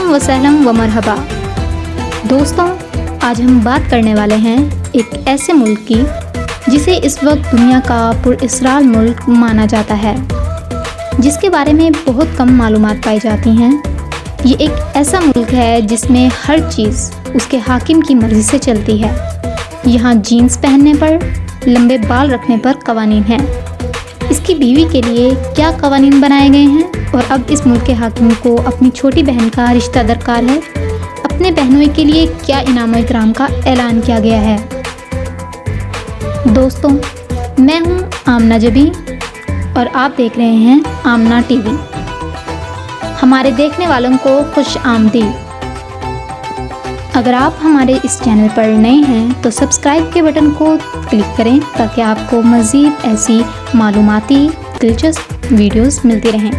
اہلاً و سہلاً و مرحبا دوستوں، آج ہم بات کرنے والے ہیں ایک ایسے ملک کی جسے اس وقت دنیا کا پراسرار ملک مانا جاتا ہے، جس کے بارے میں بہت کم معلومات پائی جاتی ہیں۔ یہ ایک ایسا ملک ہے جس میں ہر چیز اس کے حاکم کی مرضی سے چلتی ہے۔ یہاں جینز پہننے پر، لمبے بال رکھنے پر قوانین ہیں۔ اس کی بیوی کے لیے کیا قوانین بنائے گئے ہیں، اور اب اس ملک کے حاکم کو اپنی چھوٹی بہن کا رشتہ درکار ہے۔ اپنے بہنوئی کے لیے کیا انعام و اکرام کا اعلان کیا گیا ہے۔ دوستوں، میں ہوں آمنہ جبی اور آپ دیکھ رہے ہیں آمنہ ٹی وی۔ ہمارے دیکھنے والوں کو خوش آمدید۔ اگر آپ ہمارے اس چینل پر نئے ہیں تو سبسکرائب کے بٹن کو کلک کریں تاکہ آپ کو مزید ایسی معلوماتی دلچسپ ویڈیوز ملتی رہیں۔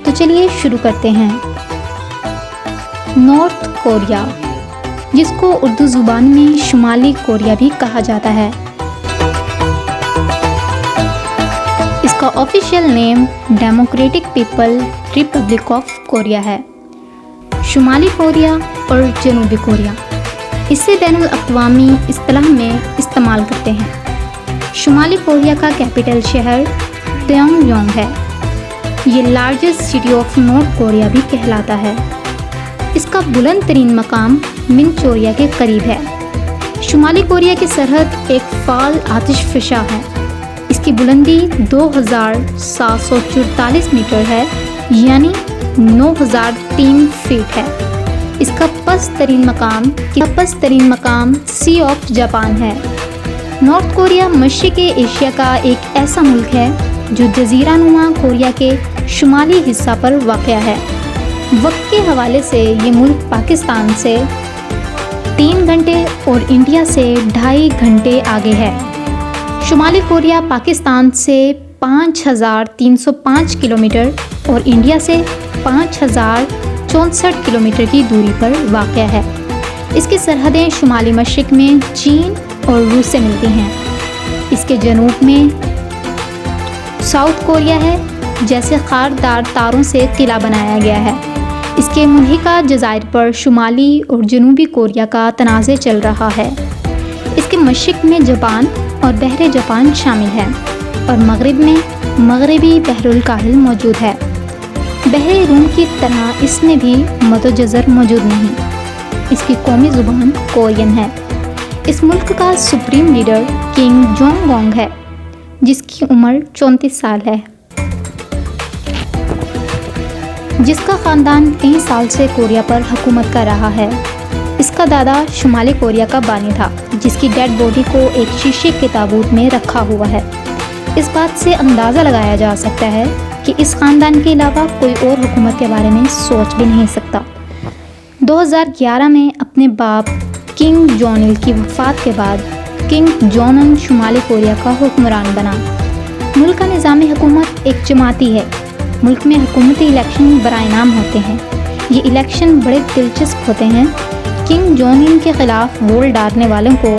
تو چلیے شروع کرتے ہیں۔ نارتھ کوریا، جس کو اردو زبان میں شمالی کوریا بھی کہا جاتا ہے، اس کا official name democratic people republic of Korea ہے۔ شمالی کوریا اور جنوبی کوریا اسے بین الاقوامی اصطلاح میں استعمال کرتے ہیں۔ شمالی کوریا کا کیپٹل شہر پیونگ یانگ ہے۔ یہ largest city of north Korea بھی کہلاتا ہے۔ اس کا بلند ترین مقام منچوریا کے قریب ہے۔ شمالی کوریا کی سرحد ایک فعال آتش فشاں ہے۔ اس کی بلندی 2744 میٹر ہے، یعنی 9003 فٹ ہے۔ اس کا پست ترین مقام سی آف جاپان ہے۔ نارتھ کوریا مشرقی ایشیا کا ایک ایسا ملک ہے جو جزیرہ نما کوریا کے شمالی حصہ پر واقع ہے۔ وقت کے حوالے سے یہ ملک پاکستان سے 3 گھنٹے اور انڈیا سے 2.5 گھنٹے آگے ہے۔ شمالی کوریا پاکستان سے 5305 کلومیٹر اور انڈیا سے 5064 کلومیٹر کی دوری پر واقع ہے۔ اس کی سرحدیں شمالی مشرق میں چین اور روس سے ملتی ہیں۔ اس کے جنوب میں ساؤتھ کوریا ہے، جیسے خاردار تاروں سے قلعہ بنایا گیا ہے۔ اس کے ملحقہ جزائر پر شمالی اور جنوبی کوریا کا تنازع چل رہا ہے۔ اس کے مشرق میں جاپان اور بحر جاپان شامل ہے، اور مغرب میں مغربی بحر الکاہل موجود ہے۔ بحر روم کی طرح اس میں بھی مد و جزر موجود نہیں۔ اس کی قومی زبان کورین ہے۔ اس ملک کا سپریم لیڈر کنگ جونگ گونگ ہے، جس کی عمر 34 سال ہے، جس کا خاندان کئی سال سے کوریا پر حکومت کر رہا ہے۔ اس کا دادا شمالی کوریا کا بانی تھا، جس کی ڈیڈ باڈی کو ایک شیشے کے تابوت میں رکھا ہوا ہے۔ اس بات سے اندازہ لگایا جا سکتا ہے کہ اس خاندان کے علاوہ کوئی اور حکومت کے بارے میں سوچ بھی نہیں سکتا۔ 2011 میں اپنے باپ کنگ جون ایل کی وفات کے بعد کنگ جون ان شمالی کوریا کا حکمران بنا۔ ملک کا نظام حکومت ایک جماعتی ہے۔ ملک میں حکومتی الیکشن برائے نام ہوتے ہیں۔ یہ الیکشن بڑے دلچسپ ہوتے ہیں۔ کنگ جون ایل کے خلاف ووٹ ڈالنے والوں کو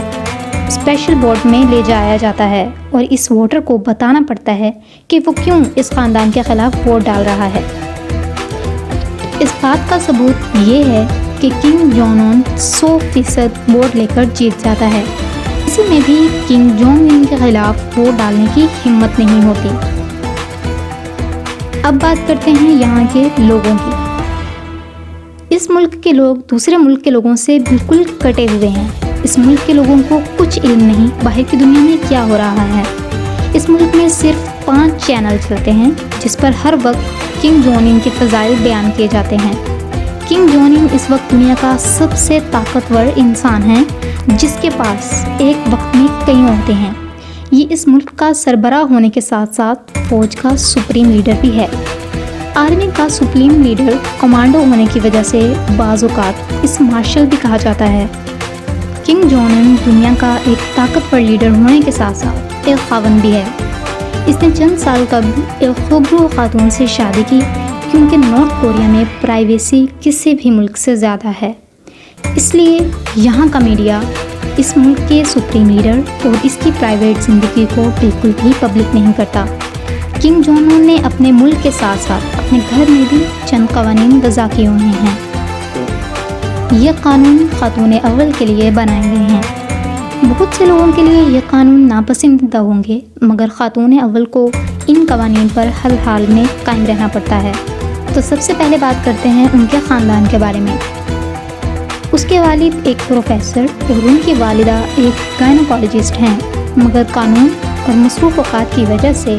اسپیشل بورڈ میں لے جایا جاتا ہے، اور اس ووٹر کو بتانا پڑتا ہے کہ وہ کیوں اس خاندان کے خلاف ووٹ ڈال رہا ہے۔ اس بات کا ثبوت یہ ہے کہ کنگ جون ان 100% ووٹ لے کر جیت جاتا ہے۔ اسی میں بھی کنگ جونگ ان کے خلاف ووٹ ڈالنے کی ہمت نہیں ہوتی۔ اب بات کرتے ہیں یہاں کے لوگوں کی۔ اس ملک کے لوگ دوسرے ملک کے لوگوں سے بالکل کٹے ہوئے ہیں۔ اس ملک کے لوگوں کو کچھ علم نہیں باہر کی دنیا میں کیا ہو رہا ہے۔ اس ملک میں صرف 5 چینل چلتے ہیں، جس پر ہر وقت کنگ جون ان کے فضائل بیان کیے جاتے ہیں۔ کنگ جون ان اس وقت دنیا کا سب سے طاقتور انسان ہے، جس کے پاس ایک وقت میں کئی عہدے ہیں۔ یہ اس ملک کا سربراہ ہونے کے ساتھ ساتھ فوج کا سپریم لیڈر بھی ہے۔ آرمی کا سپریم لیڈر کمانڈو ہونے کی وجہ سے بعض اوقات اس مارشل بھی کہا جاتا ہے۔ کنگ جون ان دنیا کا ایک طاقتور لیڈر ہونے کے ساتھ ساتھ ایک خاوند بھی ہے۔ اس نے چند سال قبل ایک خوبرو خاتون سے شادی کی، کیونکہ نارتھ کوریا میں پرائیویسی کسی بھی ملک سے زیادہ ہے۔ اس لیے یہاں کا میڈیا اس ملک کے سپریم لیڈر اور اس کی پرائیویٹ زندگی کو بالکل بھی پبلک نہیں کرتا۔ کنگ جون اون نے اپنے ملک کے ساتھ ساتھ اپنے گھر میں بھی چند قوانین وضع کیے ہوئے ہیں۔ یہ قانون خاتون اول کے لیے بنائے گئے ہیں۔ بہت سے لوگوں کے لیے یہ قانون ناپسندیدہ ہوں گے، مگر خاتون اول کو ان قوانین پر ہر حال میں قائم رہنا پڑتا ہے۔ تو سب سے پہلے بات کرتے ہیں ان کے خاندان کے بارے میں۔ اس کے والد ایک پروفیسر اور ان کی والدہ ایک گائنیکالوجسٹ ہیں، مگر قانون اور مصروف اوقات کی وجہ سے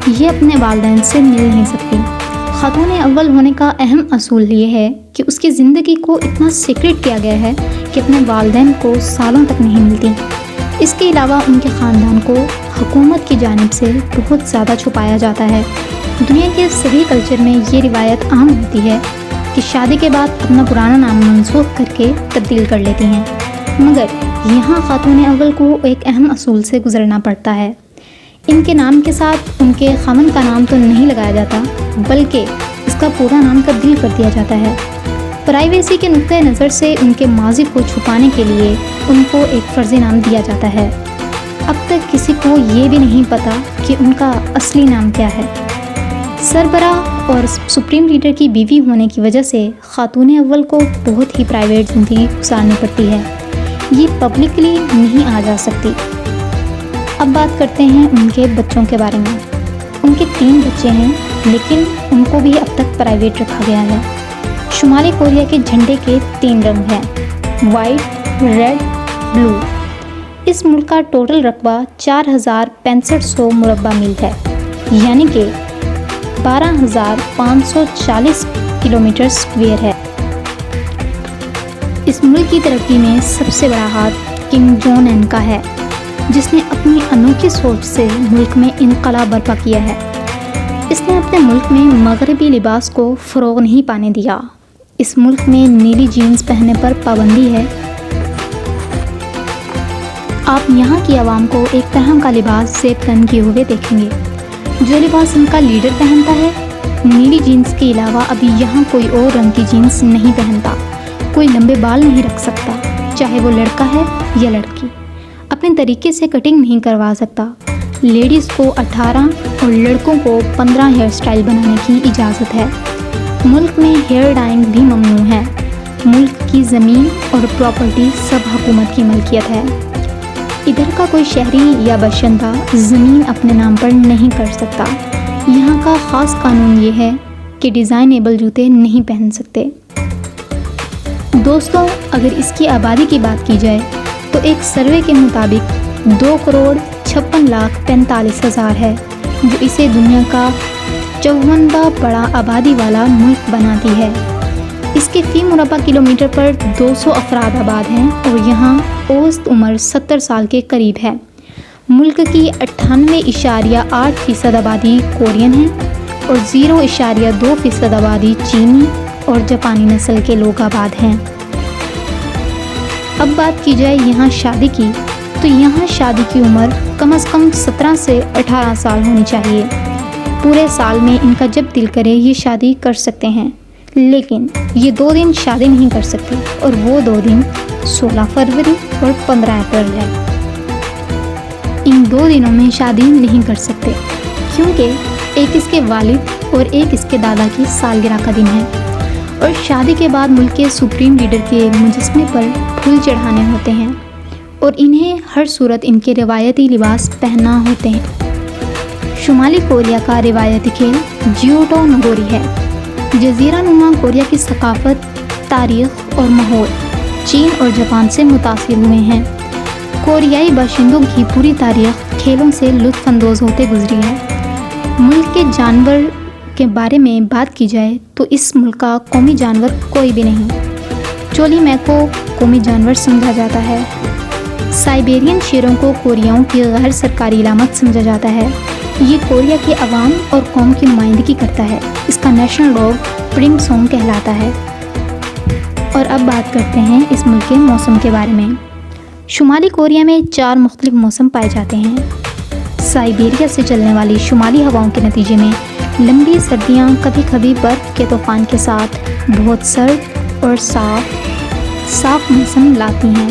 یہ اپنے والدین سے مل نہیں سکتی۔ خاتون اول ہونے کا اہم اصول یہ ہے کہ اس کی زندگی کو اتنا سیکرٹ کیا گیا ہے کہ اپنے والدین کو سالوں تک نہیں ملتی۔ اس کے علاوہ ان کے خاندان کو حکومت کی جانب سے بہت زیادہ چھپایا جاتا ہے۔ دنیا کے سبھی کلچر میں یہ روایت عام ہوتی ہے کہ شادی کے بعد اپنا پرانا نام منسوخ کر کے تبدیل کر لیتی ہیں، مگر یہاں خاتون اول کو ایک اہم اصول سے گزرنا پڑتا ہے۔ ان کے نام کے ساتھ ان کے خاوند کا نام تو نہیں لگایا جاتا، بلکہ اس کا پورا نام تبدیل کر دیا جاتا ہے۔ پرائیویسی کے نقطۂ نظر سے ان کے ماضی کو چھپانے کے لیے ان کو ایک فرضی نام دیا جاتا ہے۔ اب تک کسی کو یہ بھی نہیں پتا کہ ان کا اصلی نام کیا ہے۔ سربراہ اور سپریم لیڈر کی بیوی ہونے کی وجہ سے خاتون اول کو بہت ہی پرائیویٹ زندگی گزارنی پڑتی ہے۔ یہ پبلکلی نہیں آ جا سکتی۔ اب بات کرتے ہیں ان کے بچوں کے بارے میں۔ ان کے 3 بچے ہیں، لیکن ان کو بھی اب تک پرائیویٹ رکھا گیا ہے۔ شمالی کوریا کے جھنڈے کے 3 رنگ ہیں، وائٹ، ریڈ، بلو۔ اس ملک کا ٹوٹل رقبہ 46,500 مربع میل ہے، یعنی کہ 12,540 کلومیٹر اسکوائر ہے۔ اس ملک کی ترقی میں سب سے بڑا ہاتھ کنگ جون اون کا ہے، جس نے اپنی انوکھی سوچ سے ملک میں انقلاب برپا کیا ہے۔ اس نے اپنے ملک میں مغربی لباس کو فروغ نہیں پانے دیا۔ اس ملک میں نیلی جینز پہننے پر پابندی ہے۔ آپ یہاں کی عوام کو ایک طرح کا لباس زیب تن کیے ہوئے دیکھیں گے۔ جو لباس ان کا لیڈر پہنتا ہے، نیلی جینز کے علاوہ ابھی یہاں کوئی اور رنگ کی جینز نہیں پہنتا۔ کوئی لمبے بال نہیں رکھ سکتا، چاہے وہ لڑکا ہے یا لڑکی۔ اپنے طریقے سے کٹنگ نہیں کروا سکتا۔ لیڈیز کو 18 اور لڑکوں کو 15 ہیئر سٹائل بنانے کی اجازت ہے۔ ملک میں ہیئر ڈائنگ بھی ممنوع ہے۔ ملک کی زمین اور پراپرٹی سب حکومت کی ملکیت ہے۔ ادھر کا کوئی شہری یا باشندہ زمین اپنے نام پر نہیں کر سکتا۔ یہاں کا خاص قانون یہ ہے کہ ڈیزائنیبل جوتے نہیں پہن سکتے۔ دوستوں، اگر اس کی آبادی کی بات کی جائے تو ایک سروے کے مطابق 2,56,45,000 ہے، جو اسے دنیا کا 54واں بڑا آبادی والا ملک بناتی ہے۔ اس کے فی مربع کلومیٹر پر 200 افراد آباد ہیں اور یہاں اوسط عمر 70 سال کے قریب ہے۔ ملک کی 98.8% آبادی کورین ہے اور 0.2% آبادی چینی اور جاپانی نسل کے لوگ آباد ہیں۔ اب بات کی جائے یہاں شادی کی، تو یہاں شادی کی عمر کم از کم 17 سے 18 سال ہونی چاہیے۔ پورے سال میں ان کا جب دل کرے یہ شادی کر سکتے ہیں، لیکن یہ 2 دن شادی نہیں کر سکتے، اور وہ 2 دن 16 فروری اور 15 اپریل ہے۔ ان 2 دنوں میں شادی نہیں کر سکتے، کیونکہ ایک اس کے والد اور ایک اس کے دادا کی سالگرہ کا دن ہے، اور شادی کے بعد ملک کے سپریم لیڈر کے مجسمے پر پھول چڑھانے ہوتے ہیں، اور انہیں ہر صورت ان کے روایتی لباس پہننا ہوتے ہیں۔ شمالی کوریا کا روایتی کھیل جیوڈو نگوری ہے۔ جزیرہ نما کوریا کی ثقافت، تاریخ اور ماحول چین اور جاپان سے متاثر ہوئے ہیں۔ کوریائی باشندوں کی پوری تاریخ کھیلوں سے لطف اندوز ہوتے گزری ہے۔ ملک کے جانور کے بارے میں بات کی جائے تو اس ملک کا قومی جانور کوئی بھی نہیں۔ چولی میں کو قومی جانور سمجھا جاتا ہے۔ سائبیرین شیروں کو کوریاؤں کی غیر سرکاری علامت سمجھا جاتا ہے۔ یہ کوریا کے عوام اور قوم کی نمائندگی کرتا ہے۔ اس کا نیشنل ڈاگ پرنگ سونگ کہلاتا ہے۔ اور اب بات کرتے ہیں اس ملک کے موسم کے بارے میں۔ شمالی کوریا میں 4 مختلف موسم پائے جاتے ہیں۔ سائبیریا سے چلنے والی شمالی ہواؤں کے نتیجے میں لمبی سردیاں کبھی کبھی برف کے طوفان کے ساتھ بہت سرد اور صاف موسم لاتی ہیں۔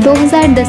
2010